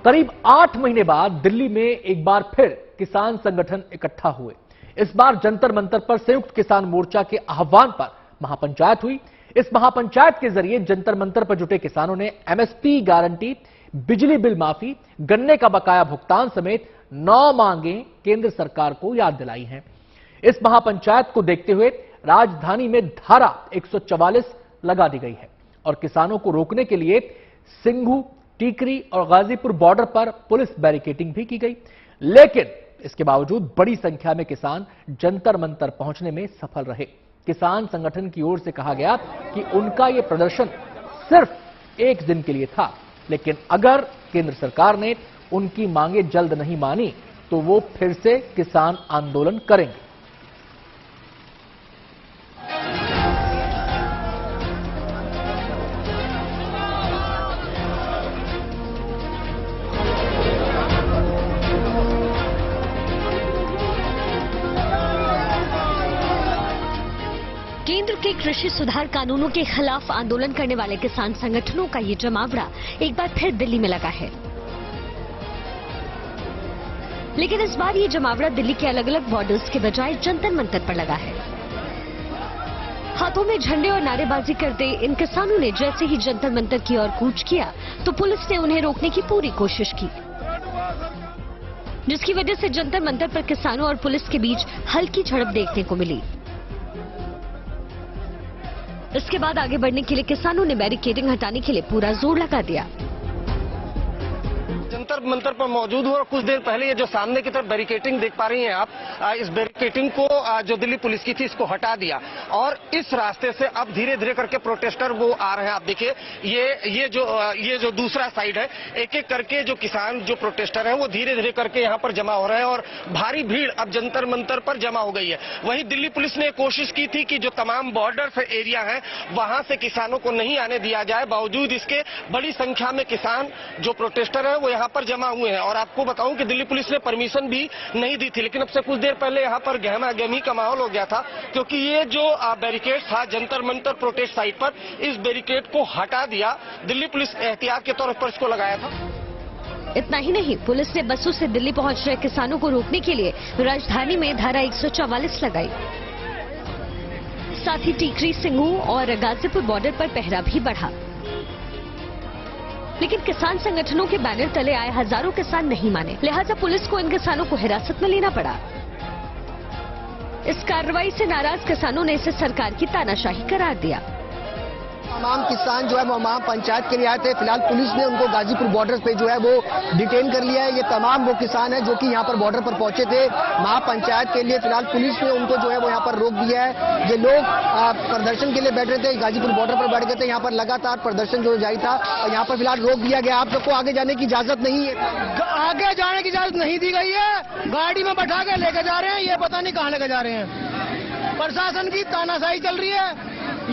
करीब 8 महीने बाद दिल्ली में एक बार फिर किसान संगठन इकट्ठा हुए। इस बार जंतर मंतर पर संयुक्त किसान मोर्चा के आह्वान पर महापंचायत हुई। इस महापंचायत के जरिए जंतर मंतर पर जुटे किसानों ने एमएसपी गारंटी, बिजली बिल माफी, गन्ने का बकाया भुगतान समेत 9 मांगें केंद्र सरकार को याद दिलाई हैं। इस महापंचायत को देखते हुए राजधानी में धारा 144 लगा दी गई है और किसानों को रोकने के लिए सिंघू, टीकरी और गाजीपुर बॉर्डर पर पुलिस बैरिकेडिंग भी की गई। लेकिन इसके बावजूद बड़ी संख्या में किसान जंतर मंतर पहुंचने में सफल रहे। किसान संगठन की ओर से कहा गया कि उनका यह प्रदर्शन सिर्फ एक दिन के लिए था, लेकिन अगर केंद्र सरकार ने उनकी मांगे जल्द नहीं मानी तो वो फिर से किसान आंदोलन करेंगे। केंद्र के कृषि सुधार कानूनों के खिलाफ आंदोलन करने वाले किसान संगठनों का ये जमावड़ा एक बार फिर दिल्ली में लगा है। लेकिन इस बार ये जमावड़ा दिल्ली के अलग अलग बॉर्डर्स के बजाय जंतर मंतर पर लगा है। हाथों में झंडे और नारेबाजी करते इन किसानों ने जैसे ही जंतर मंतर की ओर कूच किया तो पुलिस ने उन्हें रोकने की पूरी कोशिश की, जिसकी वजह से जंतर मंतर पर किसानों और पुलिस के बीच हल्की झड़प देखने को मिली। इसके बाद आगे बढ़ने के लिए किसानों ने बैरिकेडिंग हटाने के लिए पूरा जोर लगा दिया। जंतर मंतर पर मौजूद हूँ और कुछ देर पहले ये जो सामने की तरफ बैरिकेडिंग देख पा रही हैं आप, इस बैरिकेडिंग को जो दिल्ली पुलिस की थी इसको हटा दिया और इस रास्ते से अब धीरे धीरे करके प्रोटेस्टर वो आ रहे हैं। आप देखिए ये जो दूसरा साइड है, एक एक करके जो किसान जो प्रोटेस्टर हैं वो धीरे धीरे करके यहाँ पर जमा हो रहे हैं और भारी भीड़ अब जंतर मंतर पर जमा हो गई है। वहीं दिल्ली पुलिस ने कोशिश की थी कि जो तमाम बॉर्डर एरिया है वहां से किसानों को नहीं आने दिया जाए, बावजूद इसके बड़ी संख्या में किसान जो प्रोटेस्टर है वो यहाँ पर जमा हुए हैं। और आपको बताऊं कि दिल्ली पुलिस ने परमिशन भी नहीं दी थी, लेकिन अब से कुछ देर पहले यहाँ पर गहमा गहमी का माहौल हो गया था, क्योंकि ये जो बैरिकेड था जंतर मंतर प्रोटेस्ट साइट पर, इस बैरिकेड को हटा दिया। दिल्ली पुलिस एहतियात के तौर पर इसको लगाया था। इतना ही नहीं, पुलिस ने बसों से दिल्ली पहुंच रहे किसानों को रोकने के लिए राजधानी में धारा 144 लगाई। साथ ही टीकरी, सिंघू और गाजीपुर बॉर्डर पर पहरा भी बढ़ा। लेकिन किसान संगठनों के बैनर तले आए हजारों किसान नहीं माने, लिहाजा पुलिस को इन किसानों को हिरासत में लेना पड़ा। इस कार्रवाई से नाराज किसानों ने इसे सरकार की तानाशाही करार दिया। तमाम किसान जो है वो महापंचायत के लिए आए थे। फिलहाल पुलिस ने उनको गाजीपुर बॉर्डर पे जो है वो डिटेन कर लिया है। ये तमाम वो किसान हैं जो कि यहाँ पर बॉर्डर पर पहुंचे थे महापंचायत के लिए। फिलहाल पुलिस ने उनको जो है वो यहाँ पर रोक दिया है। ये लोग प्रदर्शन के लिए बैठ रहे थे, गाजीपुर बॉर्डर पर बैठ गए थे। यहाँ पर लगातार प्रदर्शन जो जारी था और यहाँ पर फिलहाल रोक दिया गया। आप सबको आगे जाने की इजाजत नहीं है, आगे जाने की इजाजत नहीं दी गई है। गाड़ी में बैठा के लेके जा रहे हैं, ये पता नहीं कहाँ लेके जा रहे हैं। प्रशासन की तानाशाही चल रही है,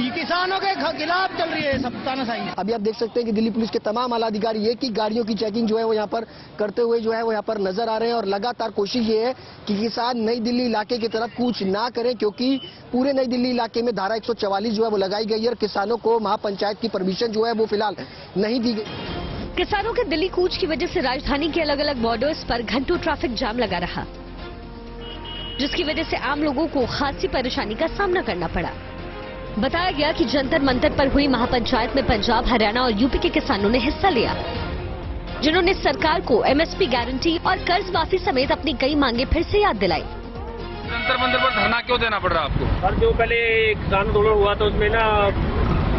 किसानों के खिलाफ चल रही है सब तानाशाही। अभी आप देख सकते हैं कि दिल्ली पुलिस के तमाम आला अधिकारी एक ही गाड़ियों की चेकिंग जो है वो यहाँ पर करते हुए जो है वो यहाँ पर नजर आ रहे हैं और लगातार कोशिश ये है कि किसान नई दिल्ली इलाके की तरफ कूच ना करें, क्योंकि पूरे नई दिल्ली इलाके में धारा 144 जो है वो लगाई गई है और किसानों को महापंचायत की परमिशन जो है वो फिलहाल नहीं दी गई। किसानों के दिल्ली कूच की वजह से राजधानी के अलग अलग बॉर्डर्स पर घंटों ट्रैफिक जाम लगा रहा, जिसकी वजह से आम लोगों को खासी परेशानी का सामना करना पड़ा। बताया गया कि जंतर मंतर पर हुई महापंचायत में पंजाब, हरियाणा और यूपी के किसानों ने हिस्सा लिया, जिन्होंने सरकार को एमएसपी गारंटी और कर्ज माफी समेत अपनी कई मांगे फिर से याद दिलाई। जंतर मंतर पर धरना क्यों देना पड़ रहा आपको? सर, जो पहले किसान आंदोलन हुआ था उसमें ना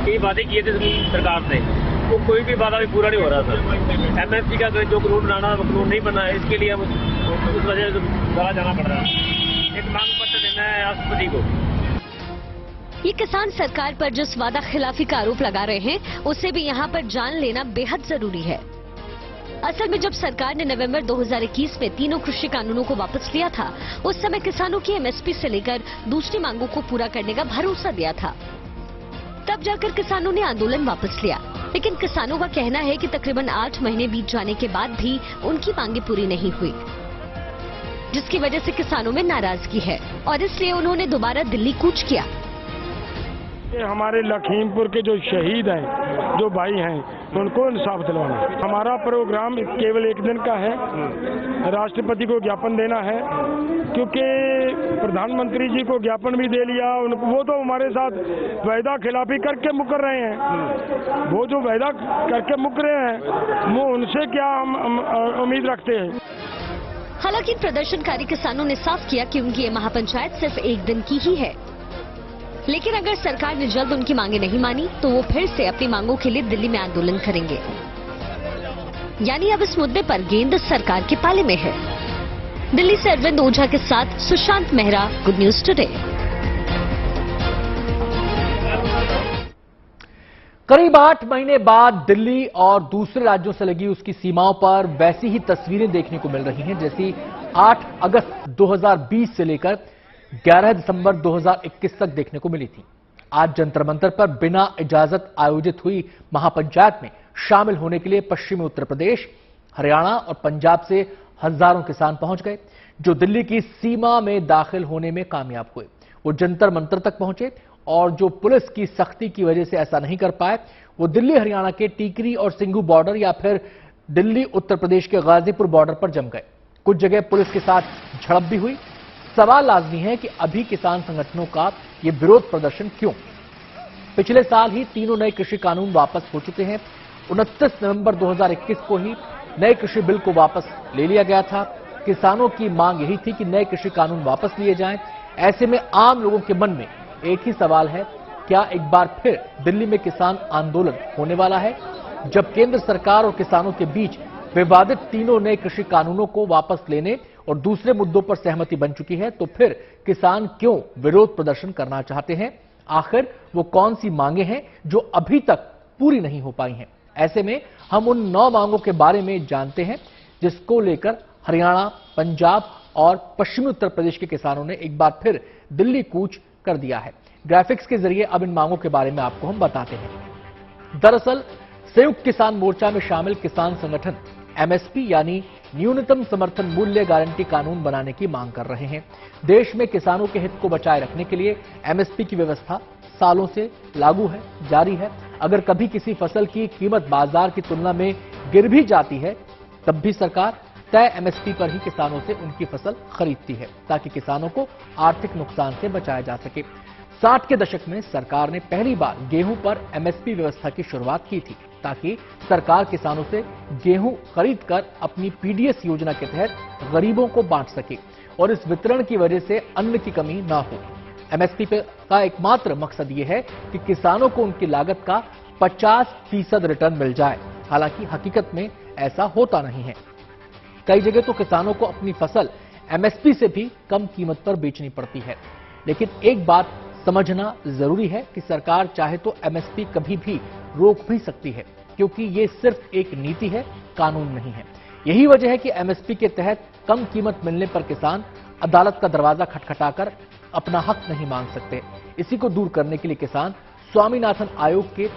कई वादे किए थे सरकार ने, वो कोई भी वादा भी पूरा नहीं हो रहा था। एमएसपी का जो कानून बनाना वो कानून नहीं बना है, इसके लिए हम उस वजह से धरना जाना पड़ रहा है। एक मांग पत्र देना है राष्ट्रपति को। ये किसान सरकार पर जिस वादा खिलाफी का आरोप लगा रहे हैं उसे भी यहाँ पर जान लेना बेहद जरूरी है। असल में जब सरकार ने नवंबर 2021 में तीनों कृषि कानूनों को वापस लिया था, उस समय किसानों की एमएसपी से लेकर दूसरी मांगों को पूरा करने का भरोसा दिया था। तब जाकर किसानों ने आंदोलन वापस लिया, लेकिन किसानों का कहना है कि तकरीबन 8 महीने बीत जाने के बाद भी उनकी मांगे पूरी नहीं हुई, जिसकी वजह से किसानों में नाराजगी है और इसलिए उन्होंने दोबारा दिल्ली कूच किया। हमारे लखीमपुर के जो शहीद हैं, जो भाई हैं, उनको इंसाफ दिलवाना। हमारा प्रोग्राम केवल एक दिन का है, राष्ट्रपति को ज्ञापन देना है, क्योंकि प्रधानमंत्री जी को ज्ञापन भी दे लिया, उनको वो तो हमारे साथ वायदा खिलाफी करके मुकर रहे हैं। वो जो वायदा करके मुकरे हैं, वो उनसे क्या हम उम्मीद रखते हैं। हालांकि प्रदर्शनकारी किसानों ने साफ किया कि उनकी ये महापंचायत सिर्फ एक दिन की ही है, लेकिन अगर सरकार ने जल्द उनकी मांगे नहीं मानी तो वो फिर से अपनी मांगों के लिए दिल्ली में आंदोलन करेंगे। यानी अब इस मुद्दे पर गेंद सरकार के पाले में है। दिल्ली से अरविंद ओझा के साथ Sushant Mehra, good news today. करीब 8 महीने बाद दिल्ली और दूसरे राज्यों से लगी उसकी सीमाओं पर वैसी ही तस्वीरें देखने को मिल रही हैं जैसी 8 अगस्त 2020 से लेकर 11 दिसंबर 2021 तक देखने को मिली थी। आज जंतर मंतर पर बिना इजाजत आयोजित हुई महापंचायत में शामिल होने के लिए पश्चिमी उत्तर प्रदेश, हरियाणा और पंजाब से हजारों किसान पहुंच गए, जो दिल्ली की सीमा में दाखिल होने में कामयाब हुए। वो जंतर मंतर तक पहुंचे और जो पुलिस की सख्ती की वजह से ऐसा नहीं कर पाए, वो दिल्ली हरियाणा के टीकरी और सिंघू बॉर्डर या फिर दिल्ली उत्तर प्रदेश के गाजीपुर बॉर्डर पर जम गए। कुछ जगह पुलिस के साथ झड़प भी हुई। सवाल लाजमी है कि अभी किसान संगठनों का ये विरोध प्रदर्शन क्यों? पिछले साल ही तीनों नए कृषि कानून वापस हो चुके हैं। 29 नवंबर 2021 को ही नए कृषि बिल को वापस ले लिया गया था। किसानों की मांग यही थी कि नए कृषि कानून वापस लिए जाएं। ऐसे में आम लोगों के मन में एक ही सवाल है, क्या एक बार फिर दिल्ली में किसान आंदोलन होने वाला है? जब केंद्र सरकार और किसानों के बीच विवादित तीनों नए कृषि कानूनों को वापस लेने और दूसरे मुद्दों पर सहमति बन चुकी है, तो फिर किसान क्यों विरोध प्रदर्शन करना चाहते हैं? आखिर वो कौन सी मांगे हैं जो अभी तक पूरी नहीं हो पाई हैं? ऐसे में हम उन 9 मांगों के बारे में जानते हैं जिसको लेकर हरियाणा, पंजाब और पश्चिमी उत्तर प्रदेश के किसानों ने एक बार फिर दिल्ली कूच कर दिया है। ग्राफिक्स के जरिए अब इन मांगों के बारे में आपको हम बताते हैं। दरअसल संयुक्त किसान मोर्चा में शामिल किसान संगठन एमएसपी यानी न्यूनतम समर्थन मूल्य गारंटी कानून बनाने की मांग कर रहे हैं। देश में किसानों के हित को बचाए रखने के लिए एमएसपी की व्यवस्था सालों से लागू है, जारी है। अगर कभी किसी फसल की कीमत बाजार की तुलना में गिर भी जाती है, तब भी सरकार तय एमएसपी पर ही किसानों से उनकी फसल खरीदती है, ताकि किसानों को आर्थिक नुकसान से बचाया जा सके। 60 के दशक में सरकार ने पहली बार गेहूं पर एमएसपी व्यवस्था की शुरुआत की थी, ताकि सरकार किसानों से गेहूं खरीदकर अपनी पीडीएस योजना के तहत गरीबों को बांट सके और इस वितरण की वजह से अन्न की कमी ना हो। एमएसपी का एकमात्र मकसद यह है कि किसानों को उनकी लागत का 50% रिटर्न मिल जाए। हालांकि हकीकत में ऐसा होता नहीं है। कई जगह तो किसानों को अपनी फसल एमएसपी से भी कम कीमत पर बेचनी पड़ती है। लेकिन एक बात समझना जरूरी है कि सरकार चाहे तो एमएसपी कभी भी रोक भी सकती है, क्योंकि ये सिर्फ एक नीति है, कानून नहीं है। यही वजह है कि एमएसपी के तहत कम कीमत मिलने पर किसान अदालत का दरवाजा खटखटाकर अपना हक नहीं मांग सकते। इसी को दूर करने के लिए किसान स्वामीनाथन आयोग के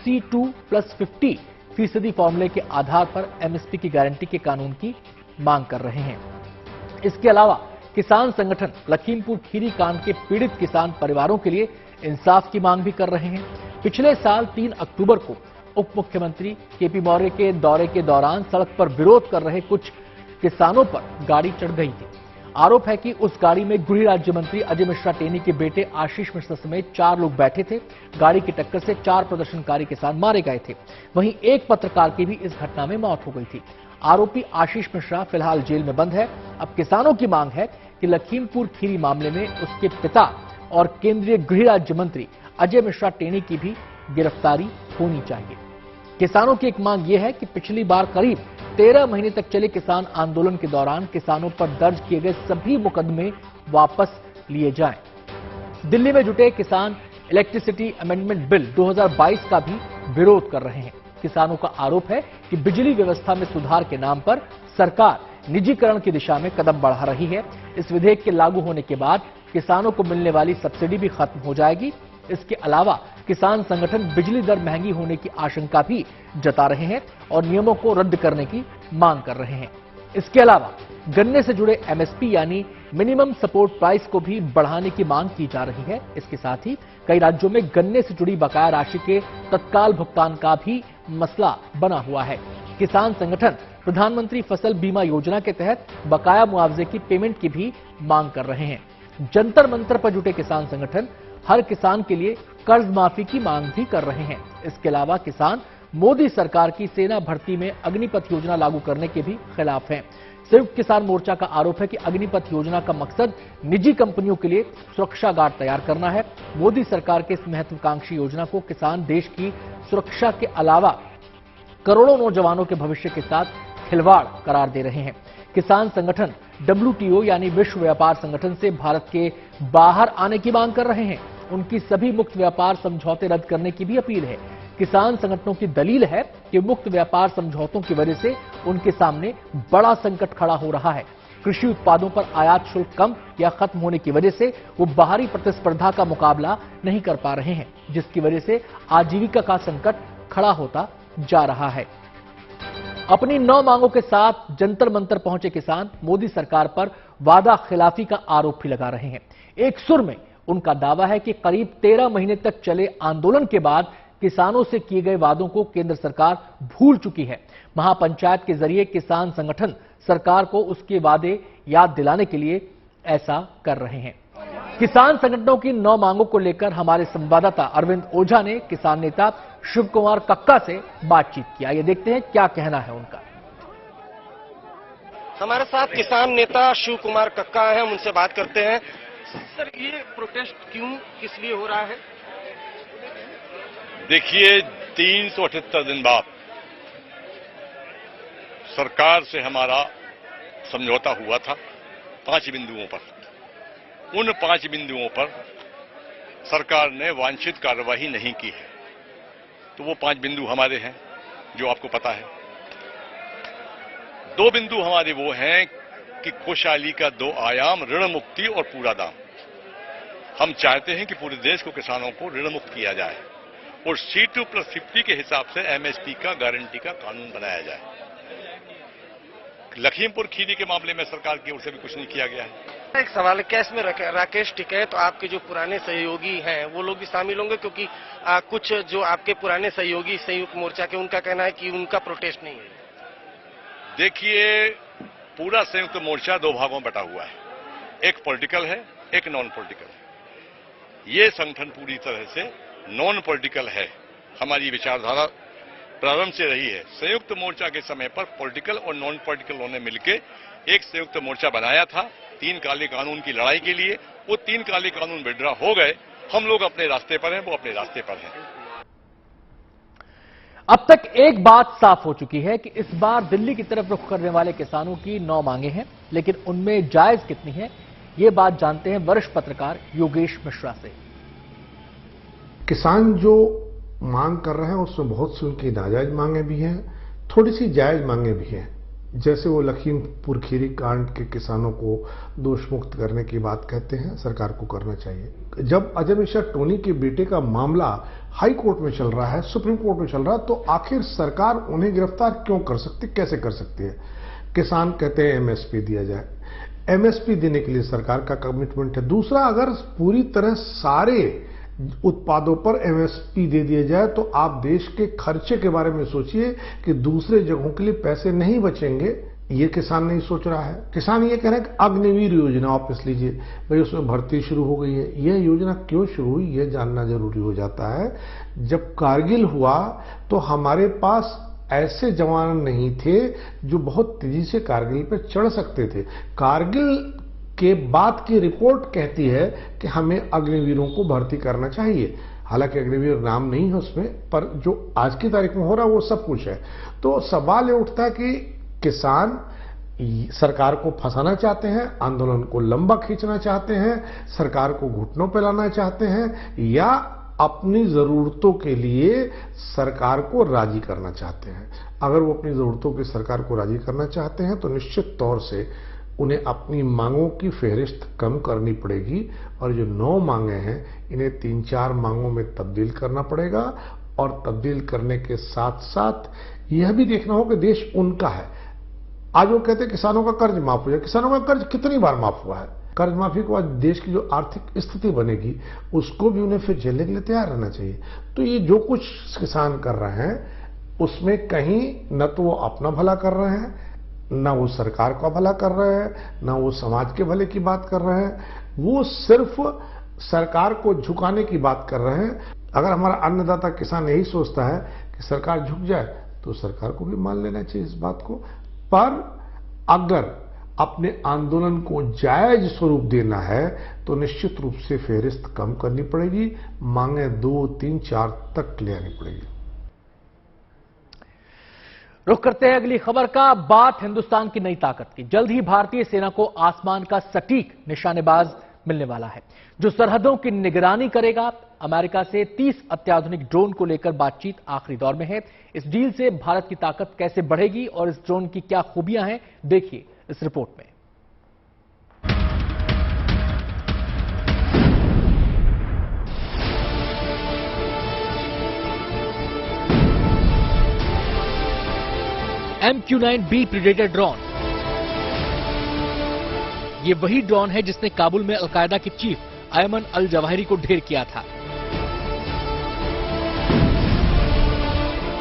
C2+50% फॉर्मूले के आधार पर एमएसपी की गारंटी के कानून की मांग कर रहे हैं। इसके अलावा किसान संगठन लखीमपुर खीरी कांड के पीड़ित किसान परिवारों के लिए इंसाफ की मांग भी कर रहे हैं। पिछले साल 3 अक्टूबर को उप मुख्यमंत्री केपी मौर्य के दौरे के दौरान सड़क पर विरोध कर रहे कुछ किसानों पर गाड़ी चढ़ गई थी। आरोप है कि उस गाड़ी में गृह राज्य मंत्री अजय मिश्रा टेनी के बेटे आशीष मिश्रा समेत 4 लोग बैठे थे। गाड़ी की टक्कर से 4 प्रदर्शनकारी किसान मारे गए थे। वहीं एक पत्रकार की भी इस घटना में मौत हो गई थी। आरोपी आशीष मिश्रा फिलहाल जेल में बंद है। अब किसानों की मांग है कि लखीमपुर खीरी मामले में उसके पिता और केंद्रीय गृह राज्य मंत्री अजय मिश्रा टेनी की भी गिरफ्तारी होनी चाहिए। किसानों की एक मांग यह है कि पिछली बार करीब 13 महीने तक चले किसान आंदोलन के दौरान किसानों पर दर्ज किए गए सभी मुकदमे वापस लिए जाएं। दिल्ली में जुटे किसान इलेक्ट्रिसिटी अमेंडमेंट बिल 2022 का भी विरोध कर रहे हैं। किसानों का आरोप है कि बिजली व्यवस्था में सुधार के नाम पर सरकार निजीकरण की दिशा में कदम बढ़ा रही है। इस विधेयक के लागू होने के बाद किसानों को मिलने वाली सब्सिडी भी खत्म हो जाएगी। इसके अलावा किसान संगठन बिजली दर महंगी होने की आशंका भी जता रहे हैं और नियमों को रद्द करने की मांग कर रहे हैं। इसके अलावा गन्ने से जुड़े एमएसपी यानी मिनिमम सपोर्ट प्राइस को भी बढ़ाने की मांग की जा रही है। इसके साथ ही कई राज्यों में गन्ने से जुड़ी बकाया राशि के तत्काल भुगतान का भी मसला बना हुआ है। किसान संगठन प्रधानमंत्री फसल बीमा योजना के तहत बकाया मुआवजे की पेमेंट की भी मांग कर रहे हैं। जंतर मंतर पर जुटे किसान संगठन हर किसान के लिए कर्ज माफी की मांग भी कर रहे हैं। इसके अलावा किसान मोदी सरकार की सेना भर्ती में अग्निपथ योजना लागू करने के भी खिलाफ हैं। संयुक्त किसान मोर्चा का आरोप है कि अग्निपथ योजना का मकसद निजी कंपनियों के लिए सुरक्षा गार्ड तैयार करना है। मोदी सरकार के इस महत्वाकांक्षी योजना को किसान देश की सुरक्षा के अलावा करोड़ों नौजवानों के भविष्य के साथ खिलवाड़ करार दे रहे हैं। किसान संगठन WTO यानी विश्व व्यापार संगठन से भारत के बाहर आने की मांग कर रहे हैं। उनकी सभी मुक्त व्यापार समझौते रद्द करने की भी अपील है। किसान संगठनों की दलील है कि मुक्त व्यापार समझौतों की वजह से उनके सामने बड़ा संकट खड़ा हो रहा है। कृषि उत्पादों पर आयात शुल्क कम या खत्म होने की वजह से वो बाहरी प्रतिस्पर्धा का मुकाबला नहीं कर पा रहे हैं, जिसकी वजह से आजीविका का संकट खड़ा होता जा रहा है। अपनी 9 मांगों के साथ जंतर मंतर पहुंचे किसान मोदी सरकार पर वादा खिलाफी का आरोप भी लगा रहे हैं। एक सुर में उनका दावा है कि करीब 13 महीने तक चले आंदोलन के बाद किसानों से किए गए वादों को केंद्र सरकार भूल चुकी है। महापंचायत के जरिए किसान संगठन सरकार को उसके वादे याद दिलाने के लिए ऐसा कर रहे हैं। किसान संगठनों की 9 मांगों को लेकर हमारे संवाददाता अरविंद ओझा ने किसान नेता शिव कुमार कक्का से बातचीत किया। ये देखते हैं क्या कहना है उनका। हमारे साथ किसान नेता शिव कुमार कक्का हैं, हम उनसे बात करते हैं। सर, ये प्रोटेस्ट क्यों, किस लिए हो रहा है? देखिए, 378 दिन बाद सरकार से हमारा समझौता हुआ था 5 बिंदुओं पर। उन 5 बिंदुओं पर सरकार ने वांछित कार्रवाई नहीं की है। तो वो 5 बिंदु हमारे हैं जो आपको पता है। 2 बिंदु हमारे वो हैं कि खुशहाली का 2 आयाम, ऋण मुक्ति और पूरा दाम। हम चाहते हैं कि पूरे देश को किसानों को ऋण मुक्त किया जाए और C2+50 के हिसाब से MSP का गारंटी का कानून बनाया जाए। लखीमपुर खीरी के मामले में सरकार की ओर से भी कुछ नहीं किया गया है। एक सवाल है, क्या इसमें राकेश टिकैत आपके जो पुराने सहयोगी हैं वो लोग भी शामिल होंगे? क्योंकि कुछ जो आपके पुराने सहयोगी संयुक्त मोर्चा के, उनका कहना है कि उनका प्रोटेस्ट नहीं है। देखिए, पूरा संयुक्त मोर्चा 2 भागों में बटा हुआ है। एक पॉलिटिकल है, एक नॉन पॉलिटिकल है। ये संगठन पूरी तरह से नॉन पॉलिटिकल है। हमारी विचारधारा प्रारंभ से रही है। संयुक्त मोर्चा के समय पर पॉलिटिकल और नॉन पॉलिटिकल ने मिलकर एक संयुक्त मोर्चा बनाया था 3 काले कानून की लड़ाई के लिए। वो 3 काले कानून विड्रॉ हो गए। हम लोग अपने रास्ते पर हैं, वो अपने रास्ते पर हैं। अब तक एक बात साफ हो चुकी है कि इस बार दिल्ली की तरफ रुख करने वाले किसानों की 9 मांगे हैं, लेकिन उनमें जायज कितनी है, ये बात जानते हैं वरिष्ठ पत्रकार योगेश मिश्रा से। किसान जो मांग कर रहे हैं उसमें बहुत सी उनकी नाजायज मांगे भी हैं, थोड़ी सी जायज मांगे भी हैं। जैसे वो लखीमपुर खीरी कांड के किसानों को दोष मुक्त करने की बात कहते हैं, सरकार को करना चाहिए। जब अजय मिश्रा टोनी के बेटे का मामला हाई कोर्ट में चल रहा है, सुप्रीम कोर्ट में चल रहा है, तो आखिर सरकार उन्हें गिरफ्तार क्यों कर सकती, कैसे कर सकती है? किसान कहते हैं MSP दिया जाए। MSP देने के लिए सरकार का कमिटमेंट है। दूसरा, अगर पूरी तरह सारे उत्पादों पर MSP दे दिया जाए तो आप देश के खर्चे के बारे में सोचिए कि दूसरे जगहों के लिए पैसे नहीं बचेंगे। ये किसान नहीं सोच रहा है। किसान ये कह रहे हैं कि अग्निवीर योजना वापस लीजिए, भाई उसमें भर्ती शुरू हो गई है। यह योजना क्यों शुरू हुई, यह जानना जरूरी हो जाता है। जब कारगिल हुआ तो हमारे पास ऐसे जवान नहीं थे जो बहुत तेजी से कारगिल पर चढ़ सकते थे। कारगिल के बाद की रिपोर्ट कहती है कि हमें अग्निवीरों को भर्ती करना चाहिए। हालांकि अग्निवीर नाम नहीं है उसमें, पर जो आज की तारीख में हो रहा है वो सब कुछ है। तो सवाल ये उठता है कि किसान सरकार को फंसाना चाहते हैं, आंदोलन को लंबा खींचना चाहते हैं, सरकार को घुटनों पे लाना चाहते हैं, या अपनी जरूरतों के लिए सरकार को राजी करना चाहते हैं। अगर वो अपनी जरूरतों की सरकार को राजी करना चाहते हैं तो निश्चित तौर से उन्हें अपनी मांगों की फेहरिस्त कम करनी पड़ेगी और जो 9 मांगे हैं इन्हें 3-4 मांगों में तब्दील करना पड़ेगा। और तब्दील करने के साथ साथ यह भी देखना होगा कि देश उनका है। आज वो कहते हैं किसानों का कर्ज माफ हो जाए। किसानों का कर्ज कितनी बार माफ हुआ है? कर्ज माफी को आज देश की जो आर्थिक स्थिति बनेगी उसको भी उन्हें फिर झेलने के लिए तैयार रहना चाहिए। तो ये जो कुछ किसान कर रहे हैं उसमें कहीं न तो वो अपना भला कर रहे हैं, न वो सरकार का भला कर रहे हैं, न वो समाज के भले की बात कर रहे हैं, वो सिर्फ सरकार को झुकाने की बात कर रहे हैं। अगर हमारा अन्नदाता किसान यही सोचता है कि सरकार झुक जाए तो सरकार को भी मान लेना चाहिए इस बात को। पर अगर अपने आंदोलन को जायज स्वरूप देना है तो निश्चित रूप से फेहरिस्त कम करनी पड़ेगी, मांगे 2, 3, 4 तक ले आनी पड़ेगी। रुख करते हैं अगली खबर का। बात हिंदुस्तान की नई ताकत की। जल्द ही भारतीय सेना को आसमान का सटीक निशानेबाज मिलने वाला है जो सरहदों की निगरानी करेगा। अमेरिका से 30 अत्याधुनिक ड्रोन को लेकर बातचीत आखिरी दौर में है। इस डील से भारत की ताकत कैसे बढ़ेगी और इस ड्रोन की क्या खूबियां हैं, देखिए इस रिपोर्ट में। MQ-9B predator drone. ये वही ड्रोन है जिसने काबुल में अलकायदा के चीफ अयमन अल जवाहिरी को ढेर किया था।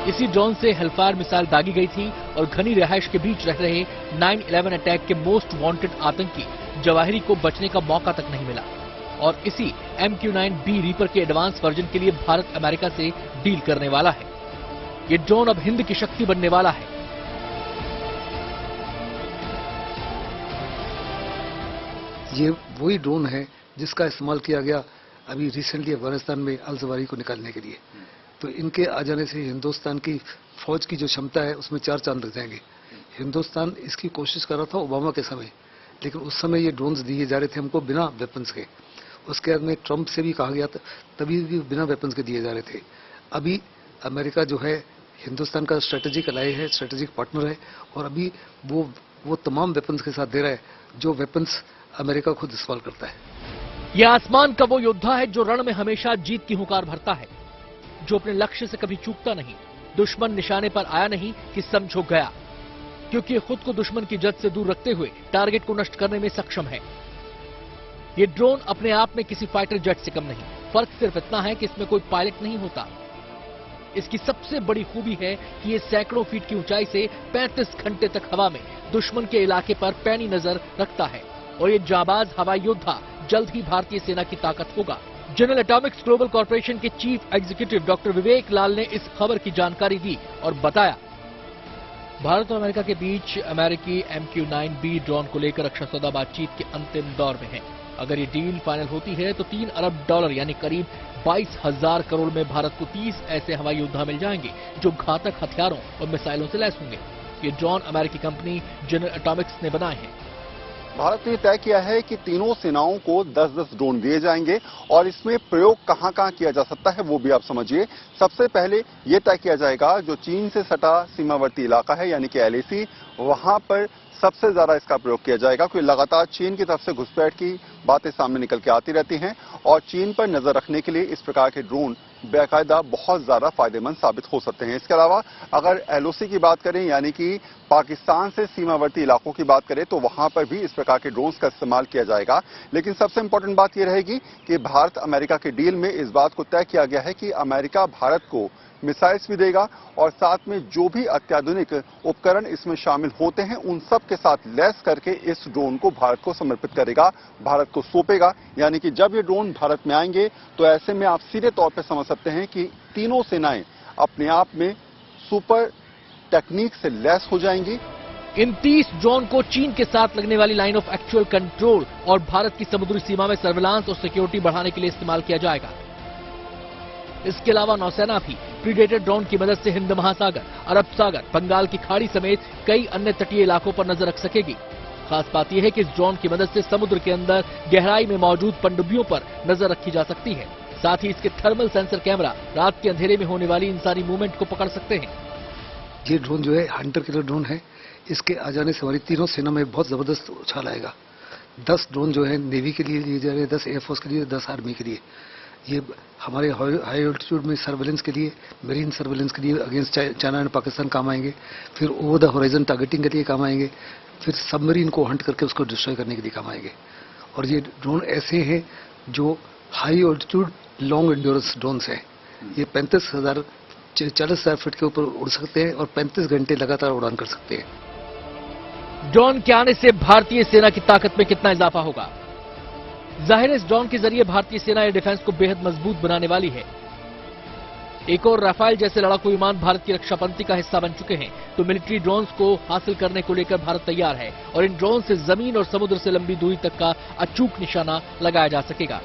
इसी ड्रोन से हेलफायर मिसाइल दागी गई थी और घनी रिहाइश के बीच रह रहे 9/11 अटैक के मोस्ट वांटेड आतंकी जवाहिरी को बचने का मौका तक नहीं मिला। और इसी MQ-9B रीपर के एडवांस वर्जन के लिए भारत अमेरिका से डील करने वाला है। ये ड्रोन अब हिंद की शक्ति बनने वाला है। ये वही ड्रोन है जिसका इस्तेमाल किया गया अभी रिसेंटली अफगानिस्तान में अल जवाहिरी को निकालने के लिए। तो इनके आ जाने से हिंदुस्तान की फौज की जो क्षमता है उसमें 4 चांद लग जाएंगे। हिंदुस्तान इसकी कोशिश कर रहा था ओबामा के समय, लेकिन उस समय ये ड्रोन्स दिए जा रहे थे हमको बिना वेपन्स के। उसके बाद में ट्रंप से भी कहा गया था, तभी भी बिना वेपन्स के दिए जा रहे थे। अभी अमेरिका जो है हिंदुस्तान का स्ट्रेटेजिक अलाई है, स्ट्रेटेजिक पार्टनर है, और अभी वो तमाम वेपन्स के साथ दे रहा है जो वेपन्स अमेरिका खुद इस्तेमाल करता है। यह आसमान का वो योद्धा है जो रण में हमेशा जीत की हुंकार भरता है, जो अपने लक्ष्य से कभी चूकता नहीं। दुश्मन निशाने पर आया नहीं कि सम झुक गया, क्योंकि खुद को दुश्मन की जद से दूर रखते हुए टारगेट को नष्ट करने में सक्षम है। ये ड्रोन अपने आप में किसी फाइटर जेट से कम नहीं। फर्क सिर्फ इतना है कि इसमें कोई पायलट नहीं होता। इसकी सबसे बड़ी खूबी है कि ये सैकड़ों फीट की ऊंचाई से 35 घंटे तक हवा में दुश्मन के इलाके पर पैनी नजर रखता है। और ये जाबाज हवाई योद्धा जल्द ही भारतीय सेना की ताकत होगा। जनरल एटॉमिक्स ग्लोबल कॉर्पोरेशन के चीफ एग्जीक्यूटिव डॉक्टर विवेक लाल ने इस खबर की जानकारी दी और बताया, भारत और अमेरिका के बीच अमेरिकी MQ-9B ड्रोन को लेकर रक्षा सौदा बातचीत के अंतिम दौर में है। अगर ये डील फाइनल होती है तो $3 अरब यानी करीब 22,000 करोड़ में भारत को 30 ऐसे हवाई योद्धा मिल जाएंगे जो घातक हथियारों और मिसाइलों से लैस होंगे। ये ड्रोन अमेरिकी कंपनी जनरल एटॉमिक्स ने बनाए हैं। भारत ने तय किया है कि तीनों सेनाओं को 10-10 ड्रोन दिए जाएंगे और इसमें प्रयोग कहां किया जा सकता है वो भी आप समझिए। सबसे पहले ये तय किया जाएगा जो चीन से सटा सीमावर्ती इलाका है यानी कि LAC, वहां पर सबसे ज्यादा इसका प्रयोग किया जाएगा, क्योंकि लगातार चीन की तरफ से घुसपैठ की बातें सामने निकल के आती रहती हैं और चीन पर नजर रखने के लिए इस प्रकार के ड्रोन बेकायदा बहुत ज्यादा फायदेमंद साबित हो सकते हैं। इसके अलावा अगर LOC की बात करें यानी कि पाकिस्तान से सीमावर्ती इलाकों की बात करें तो वहां पर भी इस प्रकार के ड्रोन्स का इस्तेमाल किया जाएगा। लेकिन सबसे इंपॉर्टेंट बात यह रहेगी कि भारत अमेरिका के डील में इस बात को तय किया गया है कि अमेरिका भारत को मिसाइल्स भी देगा और साथ में जो भी अत्याधुनिक उपकरण इसमें शामिल होते हैं उन सब के साथ लैस करके इस ड्रोन को भारत को समर्पित करेगा, भारत को सौंपेगा। यानी कि जब ये ड्रोन भारत में आएंगे तो ऐसे में आप सीधे तौर पर समझ सकते हैं कि तीनों सेनाएं अपने आप में सुपर टेक्निक से लैस हो जाएंगी। इन 30 ड्रोन को चीन के साथ लगने वाली लाइन ऑफ एक्चुअल कंट्रोल और भारत की समुद्री सीमा में सर्विलांस और सिक्योरिटी बढ़ाने के लिए इस्तेमाल किया जाएगा। इसके अलावा नौसेना भी प्रीडेटर ड्रोन की मदद से हिंद महासागर, अरब सागर, बंगाल की खाड़ी समेत कई अन्य तटीय इलाकों पर नजर रख सकेगी। खास बात यह है कि इस ड्रोन की मदद से समुद्र के अंदर गहराई में मौजूद पनडुब्बियों पर नजर रखी जा सकती है। साथ ही इसके थर्मल सेंसर कैमरा रात के अंधेरे में होने वाली इंसानी मूवमेंट को पकड़ सकते हैं। ये ड्रोन जो है हंटर किलर ड्रोन है। इसके आ जाने से हमारी तीनों सेना में बहुत जबरदस्त उछाल आएगा। 10 ड्रोन जो है नेवी के लिए लिए जा रहे हैं, 10 एयरफोर्स के लिए, 10 आर्मी के लिए। ये हमारे हाई ऑल्टीट्यूड में सर्वेलेंस के लिए, मेरीन सर्वेलेंस के लिए अगेंस्ट चाइना एंड पाकिस्तान काम आएंगे, फिर ओवर द होराइजन टारगेटिंग के लिए काम आएंगे, फिर सबमरीन को हंट करके उसको डिस्ट्रॉय करने के लिए काम आएंगे। और ये ड्रोन ऐसे हैं जो high altitude long endurance drones हैं। ये 40,000 फीट के ऊपर उड़ सकते हैं और 35 घंटे लगातार उड़ान कर सकते हैं। ड्रोन के आने से भारतीय सेना की ताकत में कितना इजाफा होगा? जाहिर है इस ड्रोन के जरिए भारतीय सेना एयर डिफेंस को बेहद मजबूत बनाने वाली है। एक और राफेल जैसे लड़ाकू विमान भारत की रक्षा पंक्ति का हिस्सा बन चुके हैं, तो मिलिट्री ड्रोन्स को हासिल करने को लेकर भारत तैयार है और इन ड्रोन से जमीन और समुद्र से लंबी दूरी तक का अचूक निशाना लगाया जा सकेगा।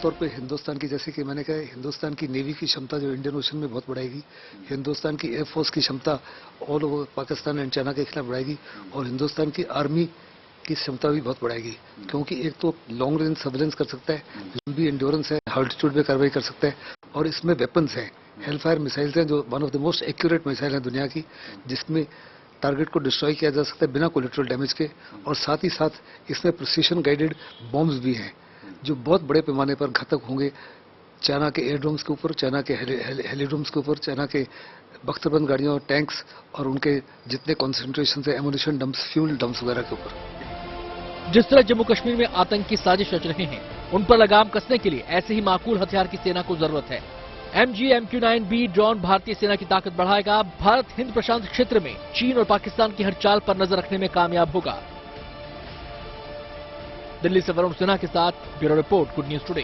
तौर पे हिंदुस्तान की, जैसे कि मैंने कहा, हिंदुस्तान की नेवी की क्षमता जो इंडियन ओशन में बहुत बढ़ाएगी, हिंदुस्तान की एयरफोर्स की क्षमता all over Pakistan and China के खिलाफ बढ़ाएगी और हिंदुस्तान की आर्मी की क्षमता भी बहुत बढ़ाएगी, क्योंकि एक तो लॉन्ग रेंज सर्वेलेंस कर सकता है, लंबी एंड्योरेंस है, ऑल्टीट्यूड में कार्रवाई कर सकता है और इसमें वेपन्स हैं, हेलफायर मिसाइल्स हैं जो one of the most accurate missile है दुनिया की, जिसमें टारगेट को डिस्ट्रॉय किया जा सकता है बिना कोलेटरल डैमेज के। और साथ ही साथ इसमें प्रिसीशन गाइडेड बॉम्ब्स भी हैं जो बहुत बड़े पैमाने पर घातक होंगे चाइना के एयरड्रोम्स के ऊपर, चाइना के हेलीड्रोम्स के ऊपर, चाइना के बख्तरबंद गाड़ियों और टैंक्स और उनके जितने कॉन्सेंट्रेशन है एमुनिशन डंप्स, फ्यूल डंप्स वगैरह के ऊपर। जिस तरह जम्मू कश्मीर में आतंकी साजिश रच रहे हैं, उन पर लगाम कसने के लिए ऐसे ही माकूल हथियार की सेना को जरूरत है। MG MQ-9B ड्रोन भारतीय सेना की ताकत बढ़ाएगा। भारत हिंद प्रशांत क्षेत्र में चीन और पाकिस्तान की हर चाल पर नजर रखने में कामयाब होगा। दिल्ली से वरुण सिन्हा के साथ bureau report, good news today.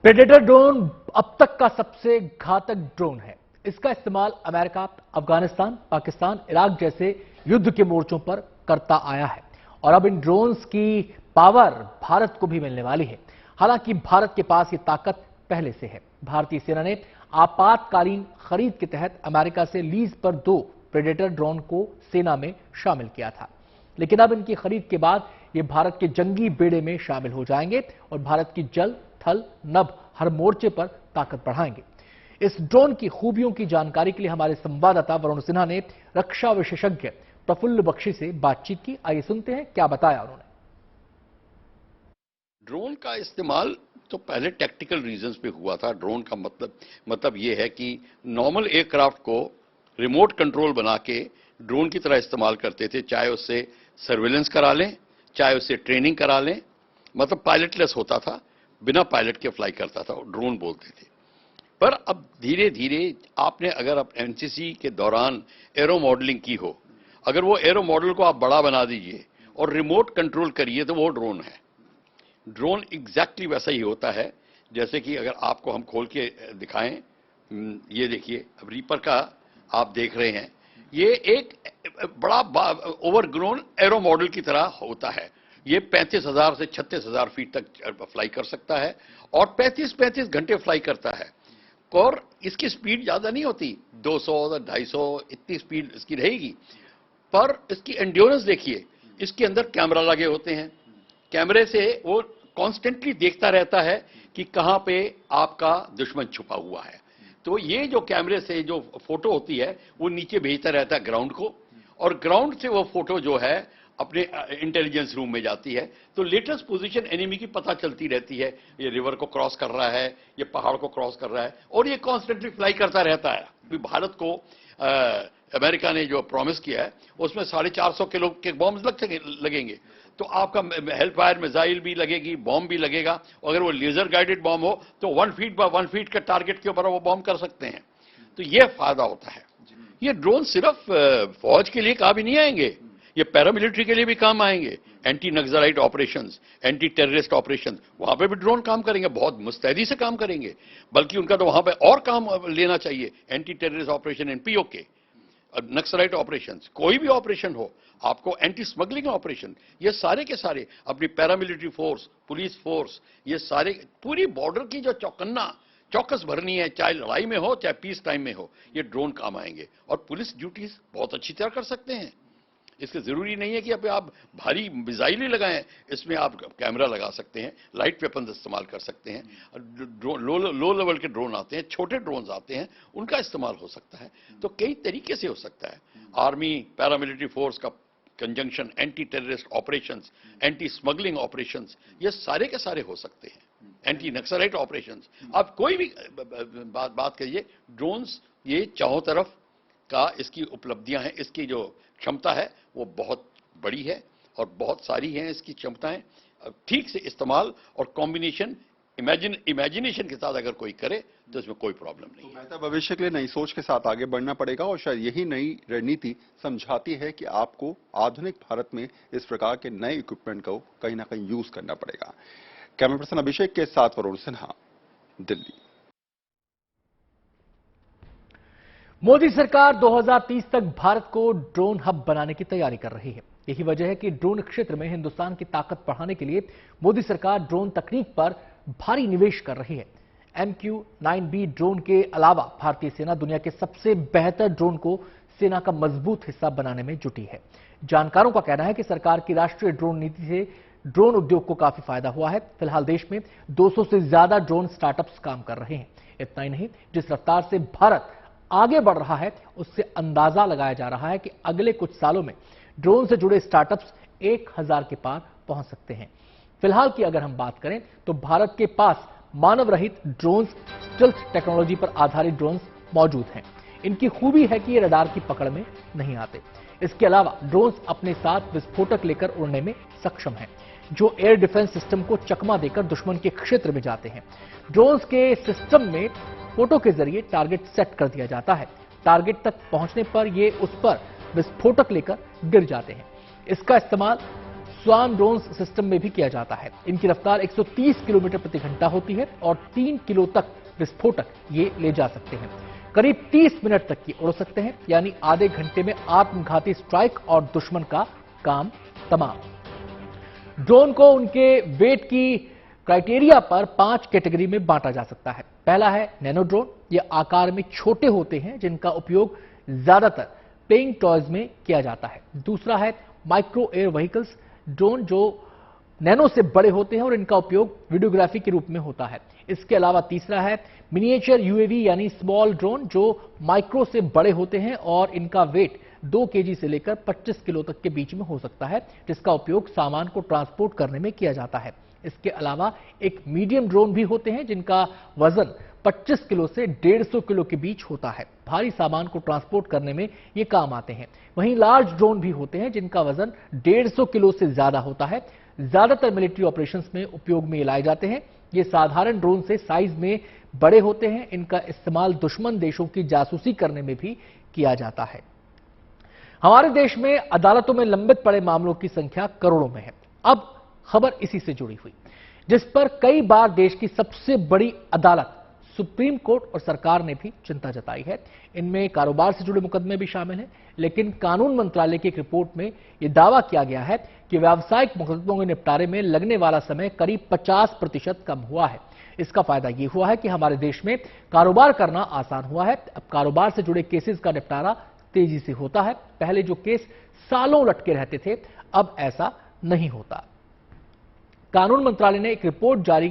Predator drone अब तक का सबसे घातक ड्रोन है। इसका इस्तेमाल अमेरिका, अफगानिस्तान, पाकिस्तान, इराक जैसे युद्ध के मोर्चों पर करता आया है और अब इन ड्रोन्स की पावर भारत को भी मिलने वाली है। हालांकि भारत के पास ये ताकत पहले से है। भारतीय सेना ने आपातकालीन खरीद के तहत अमेरिका से लीज पर 2 प्रेडेटर ड्रोन को सेना में शामिल किया था, लेकिन अब इनकी खरीद के बाद ये भारत के जंगी बेड़े में शामिल हो जाएंगे और भारत की जल, थल, नभ हर मोर्चे पर ताकत बढ़ाएंगे। इस ड्रोन की खूबियों की जानकारी के लिए हमारे संवाददाता वरुण सिन्हा ने रक्षा विशेषज्ञ प्रफुल्ल बख्शी से बातचीत की। आइए सुनते हैं क्या बताया उन्होंने। ड्रोन का इस्तेमाल तो पहले टैक्टिकल रीजंस पे हुआ था। ड्रोन का मतलब ये है कि नॉर्मल एयरक्राफ्ट को रिमोट कंट्रोल बना के ड्रोन की तरह इस्तेमाल करते थे, चाहे उससे सर्वेलेंस करा लें, चाहे उससे ट्रेनिंग करा लें, मतलब पायलटलेस होता था, बिना पायलट के फ्लाई करता था, ड्रोन बोलते थे। पर अब धीरे धीरे आपने अगर आप एनसीसी के दौरान एरो मॉडलिंग की हो, अगर वो एरो मॉडल को आप बड़ा बना दीजिए और रिमोट कंट्रोल करिए तो वो ड्रोन है। ड्रोन एग्जैक्टली वैसा ही होता है जैसे कि अगर आपको हम खोल के दिखाएं, ये देखिए, अब रीपर का आप देख रहे हैं, ये एक बड़ा ओवरग्रोन एरो मॉडल की तरह होता है। ये 35,000 से 36,000 फीट तक फ्लाई कर सकता है और 35 घंटे फ्लाई करता है और इसकी स्पीड ज्यादा नहीं होती, 200 250 इतनी स्पीड इसकी रहेगी। पर इसकी एंड्योरेंस देखिए, इसके अंदर कैमरा लगे होते हैं, कैमरे से वो कॉन्स्टेंटली देखता रहता है कि कहां पे आपका दुश्मन छुपा हुआ है। तो ये जो कैमरे से जो फोटो होती है वो नीचे भेजता रहता है ग्राउंड को, और ग्राउंड से वो फोटो जो है अपने इंटेलिजेंस रूम में जाती है। तो लेटेस्ट पोजीशन एनिमी की पता चलती रहती है, ये रिवर को क्रॉस कर रहा है, ये पहाड़ को क्रॉस कर रहा है, और ये कॉन्स्टेंटली फ्लाई करता रहता है। भारत को अमेरिका ने जो प्रॉमिस किया है उसमें 450 किलो के बॉम्ब लगेंगे, तो आपका हेल्पफायर मिसाइल भी लगेगी, बॉम्ब भी लगेगा। अगर वो लेजर गाइडेड बॉम्ब हो तो 1 फीट बाय 1 फीट के टारगेट के ऊपर वो बॉम्ब कर सकते हैं। तो ये फायदा होता है। ये ड्रोन सिर्फ फौज के लिए काम ही नहीं आएंगे, ये पैरामिलिट्री के लिए भी काम आएंगे। Anti naxalite operations, anti terrorist operations, वहां पे भी ड्रोन काम करेंगे, बहुत मुस्तैदी से काम करेंगे। बल्कि उनका तो वहां पे और काम लेना चाहिए, anti terrorist operation in PoK, naxalite operations, कोई भी ऑपरेशन हो, आपको एंटी स्मगलिंग ऑपरेशन, ये सारे के सारे अपनी पैरामिलिट्री फोर्स, पुलिस फोर्स, ये सारे पूरी बॉर्डर की जो चौकस भरनी है, चाहे लड़ाई में हो चाहे पीस टाइम में हो, ये ड्रोन काम आएंगे। और पुलिस ड्यूटीज बहुत अच्छी तरह कर सकते हैं। इसके जरूरी नहीं है कि आप भारी मिसाइल ही लगाएं, इसमें आप कैमरा लगा सकते हैं, लाइट वेपन इस्तेमाल कर सकते हैं, लो लेवल के ड्रोन आते हैं, छोटे ड्रोन आते हैं, उनका इस्तेमाल हो सकता है। तो कई तरीके से हो सकता है। आर्मी पैरामिलिट्री फोर्स का conjunction, anti terrorist operations, anti smuggling operations, ये सारे के सारे हो सकते हैं। एंटी नक्सलाइट ऑपरेशंस, आप कोई भी बात करिए, ड्रोन्स ये चारों तरफ का इसकी उपलब्धियां हैं, इसकी जो क्षमता है वो बहुत बड़ी है और बहुत सारी हैं इसकी क्षमताएं। ठीक से इस्तेमाल और कॉम्बिनेशन इमेजिनेशन के साथ अगर कोई करे तो इसमें कोई प्रॉब्लम नहीं है। बेहतर भविष्य के लिए नई सोच के साथ आगे बढ़ना पड़ेगा और शायद यही नई रणनीति समझाती है कि आपको आधुनिक भारत में इस प्रकार के नए इक्विपमेंट को कहीं ना कहीं यूज करना पड़ेगा। कैमरा पर्सन अभिषेक के साथ वरुण सिन्हा, दिल्ली। मोदी सरकार 2030 तक भारत को ड्रोन हब बनाने की तैयारी कर रही है। यही वजह है कि ड्रोन क्षेत्र में हिंदुस्तान की ताकत बढ़ाने के लिए मोदी सरकार ड्रोन तकनीक पर भारी निवेश कर रही है। MQ-9B ड्रोन के अलावा भारतीय सेना दुनिया के सबसे बेहतर ड्रोन को सेना का मजबूत हिस्सा बनाने में जुटी है। जानकारों का कहना है कि सरकार की राष्ट्रीय ड्रोन नीति से ड्रोन उद्योग को काफी फायदा हुआ है। फिलहाल देश में 200 से ज्यादा ड्रोन स्टार्टअप्स काम कर रहे हैं। इतना ही नहीं, जिस रफ्तार से भारत आगे बढ़ रहा है उससे अंदाजा लगाया जा रहा है कि अगले कुछ सालों में ड्रोन से जुड़े स्टार्टअप्स 1000 के पार पहुंच सकते हैं। फिलहाल की अगर हम बात करें तो भारत के पास मानव रहित ड्रोन्स, स्टेल्थ टेक्नोलॉजी पर आधारित ड्रोन्स मौजूद हैं। इनकी खूबी है कि ये रडार की पकड़ में नहीं आते। इसके अलावा ड्रोन्स अपने साथ विस्फोटक लेकर उड़ने में सक्षम हैं, जो एयर डिफेंस सिस्टम को चकमा देकर दुश्मन के क्षेत्र में जाते हैं। ड्रोन्स के सिस्टम में फोटो के जरिए टारगेट सेट कर दिया जाता है। टारगेट तक पहुंचने पर ये उस पर विस्फोटक लेकर गिर जाते हैं। इसका इस्तेमाल स्वान ड्रोन सिस्टम में भी किया जाता है। इनकी रफ्तार 130 किलोमीटर प्रति घंटा होती है और 3 किलो तक विस्फोटक ये ले जा सकते हैं। करीब 30 मिनट तक ये उड़ सकते हैं, यानी आधे घंटे में आत्मघाती स्ट्राइक और दुश्मन का काम तमाम। ड्रोन को उनके वेट की क्राइटेरिया पर 5 कैटेगरी में बांटा जा सकता है। पहला है नैनो ड्रोन। ये आकार में छोटे होते हैं, जिनका उपयोग ज्यादातर प्लेइंग टॉयज में किया जाता है। दूसरा है माइक्रो एयर व्हीकल्स ड्रोन, जो नैनो से बड़े होते हैं और इनका उपयोग वीडियोग्राफी के रूप में होता है। इसके अलावा तीसरा है मिनिएचर यूएवी यानी स्मॉल ड्रोन, जो माइक्रो से बड़े होते हैं और इनका वेट 2 केजी से लेकर 25 किलो तक के बीच में हो सकता है, जिसका उपयोग सामान को ट्रांसपोर्ट करने में किया जाता है। इसके अलावा एक मीडियम ड्रोन भी होते हैं, जिनका वजन 25 किलो से 150 किलो के बीच होता है। भारी सामान को ट्रांसपोर्ट करने में ये काम आते हैं। वहीं लार्ज ड्रोन भी होते हैं, जिनका वजन 150 किलो से ज्यादा होता है। ज्यादातर मिलिट्री ऑपरेशंस में उपयोग में लाए जाते हैं। ये साधारण ड्रोन से साइज में बड़े होते हैं। इनका इस्तेमाल दुश्मन देशों की जासूसी करने में भी किया जाता है। हमारे देश में अदालतों में लंबित पड़े मामलों की संख्या करोड़ों में है। अब खबर इसी से जुड़ी हुई, जिस पर कई बार देश की सबसे बड़ी अदालत सुप्रीम कोर्ट और सरकार ने भी चिंता जताई है। इनमें कारोबार से जुड़े मुकदमे भी शामिल हैं, लेकिन कानून मंत्रालय की एक रिपोर्ट में यह दावा किया गया है कि व्यावसायिक मुकदमों के निपटारे में लगने वाला समय करीब 50% कम हुआ है। इसका फायदा यह हुआ है कि हमारे देश में कारोबार करना आसान हुआ है। अब कारोबार से जुड़े केसेस का निपटारा तेजी से होता है। पहले जो केस सालों लटके रहते थे, अब ऐसा नहीं होता। कानून मंत्रालय ने एक रिपोर्ट जारी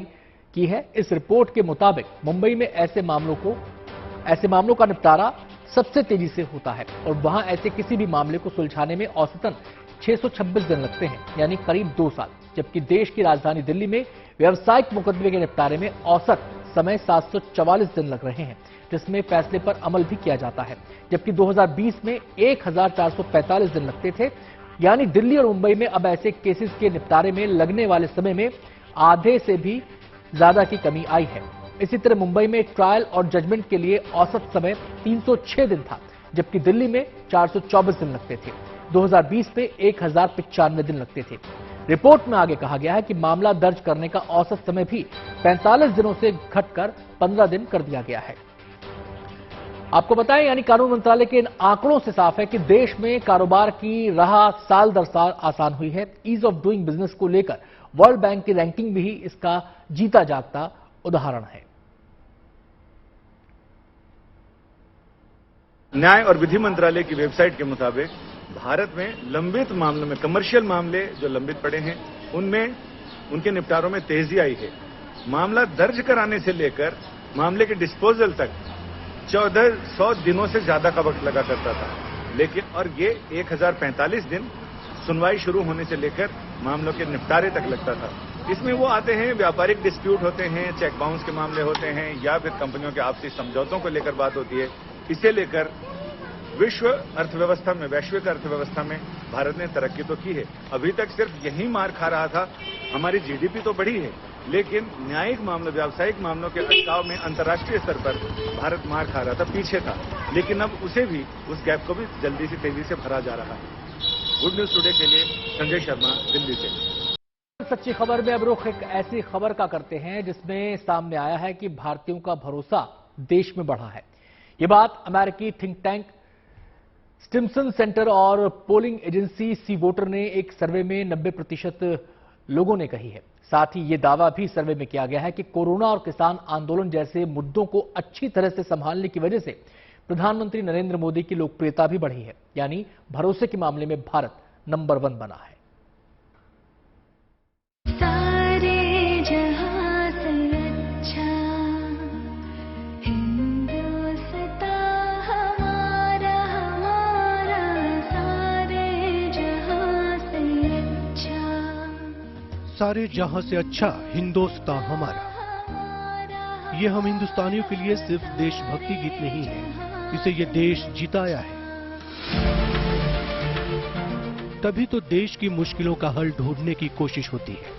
की है। इस रिपोर्ट के मुताबिक मुंबई में ऐसे मामलों का निपटारा सबसे तेजी से होता है और वहां ऐसे किसी भी मामले को सुलझाने में औसतन 626 दिन लगते हैं, यानी करीब 2 साल। जबकि देश की राजधानी दिल्ली में व्यावसायिक मुकदमे के निपटारे में औसत समय 744 दिन लग रहे हैं, जिसमें फैसले पर अमल भी किया जाता है। जबकि 2020 में 1445 दिन लगते थे, यानी दिल्ली और मुंबई में अब ऐसे केसेस के निपटारे में लगने वाले समय में आधे से भी ज्यादा की कमी आई है। इसी तरह मुंबई में ट्रायल और जजमेंट के लिए औसत समय 306 दिन था, जबकि दिल्ली में 424 दिन लगते थे। 2020 में 1095 दिन लगते थे। रिपोर्ट में आगे कहा गया है कि मामला दर्ज करने का औसत समय भी 45 दिनों से घटकर 15 दिन कर दिया गया है। आपको बताएं, यानी कानून मंत्रालय के इन आंकड़ों से साफ है कि देश में कारोबार की राह साल दर साल आसान हुई है। ईज ऑफ डूइंग बिजनेस को लेकर वर्ल्ड बैंक की रैंकिंग भी इसका जीता जागता उदाहरण है। न्याय और विधि मंत्रालय की वेबसाइट के मुताबिक भारत में लंबित मामलों में, कमर्शियल मामले जो लंबित पड़े हैं, उनमें उनके निपटारों में तेजी आई है। मामला दर्ज कराने से लेकर मामले के डिस्पोजल तक 1400 दिनों से ज्यादा का वक्त लगा करता था, लेकिन और ये 1045 दिन सुनवाई शुरू होने से लेकर मामलों के निपटारे तक लगता था। इसमें वो आते हैं, व्यापारिक डिस्प्यूट होते हैं, चेक बाउंस के मामले होते हैं, या फिर कंपनियों के आपसी समझौतों को लेकर बात होती है। इसे लेकर विश्व अर्थव्यवस्था में, वैश्विक अर्थव्यवस्था में भारत ने तरक्की तो की है। अभी तक सिर्फ यही मार खा रहा था। हमारी जीडीपी तो बढ़ी है, लेकिन न्यायिक मामलों, व्यावसायिक मामलों के अटकाव में अंतर्राष्ट्रीय स्तर पर भारत मार खा रहा था, पीछे था। लेकिन अब उसे भी, उस गैप को भी जल्दी से, तेजी से भरा जा रहा है। गुड न्यूज टुडे के लिए संजय शर्मा, दिल्ली से। सच्ची खबर में अब रुख एक ऐसी खबर का करते हैं जिसमें सामने आया है कि भारतीयों का भरोसा देश में बढ़ा है। ये बात अमेरिकी थिंक टैंक स्टिम्सन सेंटर और पोलिंग एजेंसी सी वोटर ने एक सर्वे में 90% लोगों ने कही है। साथ ही ये दावा भी सर्वे में किया गया है कि कोरोना और किसान आंदोलन जैसे मुद्दों को अच्छी तरह से संभालने की वजह से प्रधानमंत्री नरेंद्र मोदी की लोकप्रियता भी बढ़ी है। यानी भरोसे के मामले में भारत नंबर 1 बना है। सारे जहां से अच्छा हिंदुस्तान हमारा। ये हम हिंदुस्तानियों के लिए सिर्फ देशभक्ति गीत नहीं है, इसे ये देश जिताया है। तभी तो देश की मुश्किलों का हल ढूंढने की कोशिश होती है।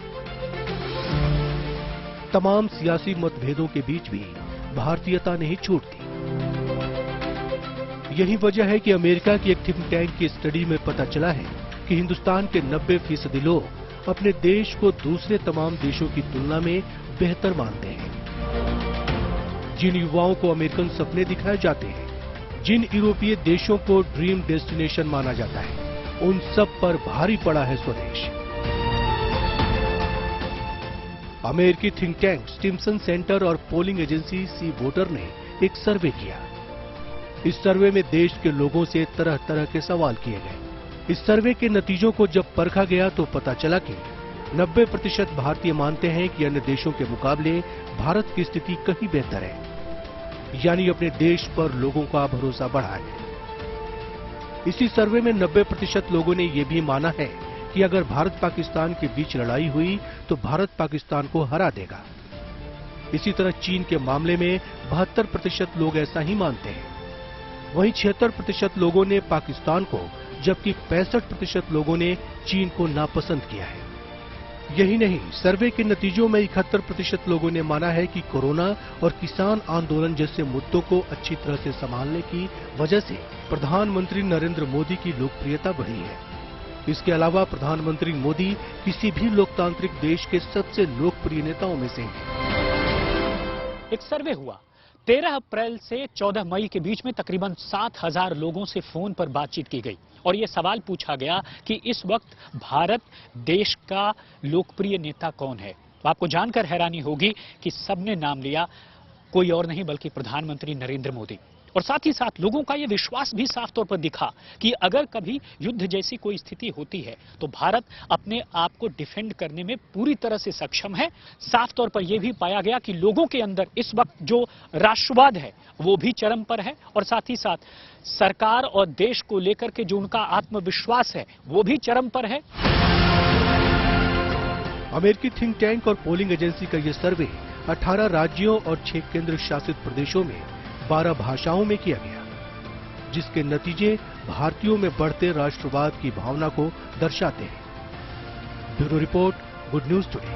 तमाम सियासी मतभेदों के बीच भी भारतीयता नहीं छूटती। यही वजह है कि अमेरिका की एक थिंक टैंक की स्टडी में पता चला है कि हिंदुस्तान के 90% लोग अपने देश को दूसरे तमाम देशों की तुलना में बेहतर मानते हैं। जिन युवाओं को अमेरिकन सपने दिखाए जाते हैं, जिन यूरोपीय देशों को ड्रीम डेस्टिनेशन माना जाता है, उन सब पर भारी पड़ा है स्वदेश। अमेरिकी थिंक टैंक स्टिम्सन सेंटर और पोलिंग एजेंसी सी वोटर ने एक सर्वे किया। इस सर्वे में देश के लोगों से तरह तरह के सवाल किए गए। इस सर्वे के नतीजों को जब परखा गया तो पता चला कि 90% भारतीय मानते हैं कि अन्य देशों के मुकाबले भारत की स्थिति कहीं बेहतर है, यानी अपने देश पर लोगों का भरोसा बढ़ा है। इसी सर्वे में 90% लोगों ने यह भी माना है कि अगर भारत पाकिस्तान के बीच लड़ाई हुई तो भारत पाकिस्तान को हरा देगा। इसी तरह चीन के मामले में 72% लोग ऐसा ही मानते हैं। वहीं 76% लोगों ने पाकिस्तान को, जबकि 65% लोगों ने चीन को नापसंद किया है। यही नहीं, सर्वे के नतीजों में 71% लोगों ने माना है कि कोरोना और किसान आंदोलन जैसे मुद्दों को अच्छी तरह से संभालने की वजह से प्रधानमंत्री नरेंद्र मोदी की लोकप्रियता बढ़ी है। इसके अलावा प्रधानमंत्री मोदी किसी भी लोकतांत्रिक देश के सबसे लोकप्रिय नेताओं में से हैं। एक सर्वे हुआ 13 अप्रैल से 14 मई के बीच में तकरीबन 7000 लोगों से फोन पर बातचीत की गई और ये सवाल पूछा गया कि इस वक्त भारत देश का लोकप्रिय नेता कौन है। तो आपको जानकर हैरानी होगी कि सबने नाम लिया कोई और नहीं बल्कि प्रधानमंत्री नरेंद्र मोदी। और साथ ही साथ लोगों का यह विश्वास भी साफ तौर पर दिखा कि अगर कभी युद्ध जैसी कोई स्थिति होती है तो भारत अपने आप को डिफेंड करने में पूरी तरह से सक्षम है। साफ तौर पर यह भी पाया गया कि लोगों के अंदर इस वक्त जो राष्ट्रवाद है वो भी चरम पर है और साथ ही साथ सरकार और देश को लेकर के जो उनका आत्मविश्वास है वो भी चरम पर है। अमेरिकी थिंक टैंक और पोलिंग एजेंसी का यह सर्वे 18 राज्यों और 6 केंद्र शासित प्रदेशों में 12 भाषाओं में किया गया, जिसके नतीजे भारतीयों में बढ़ते राष्ट्रवाद की भावना को दर्शाते हैं। Bureau report, good news today.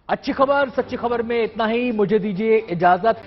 अच्छी खबर, सच्ची खबर में इतना ही। मुझे दीजिए इजाजत।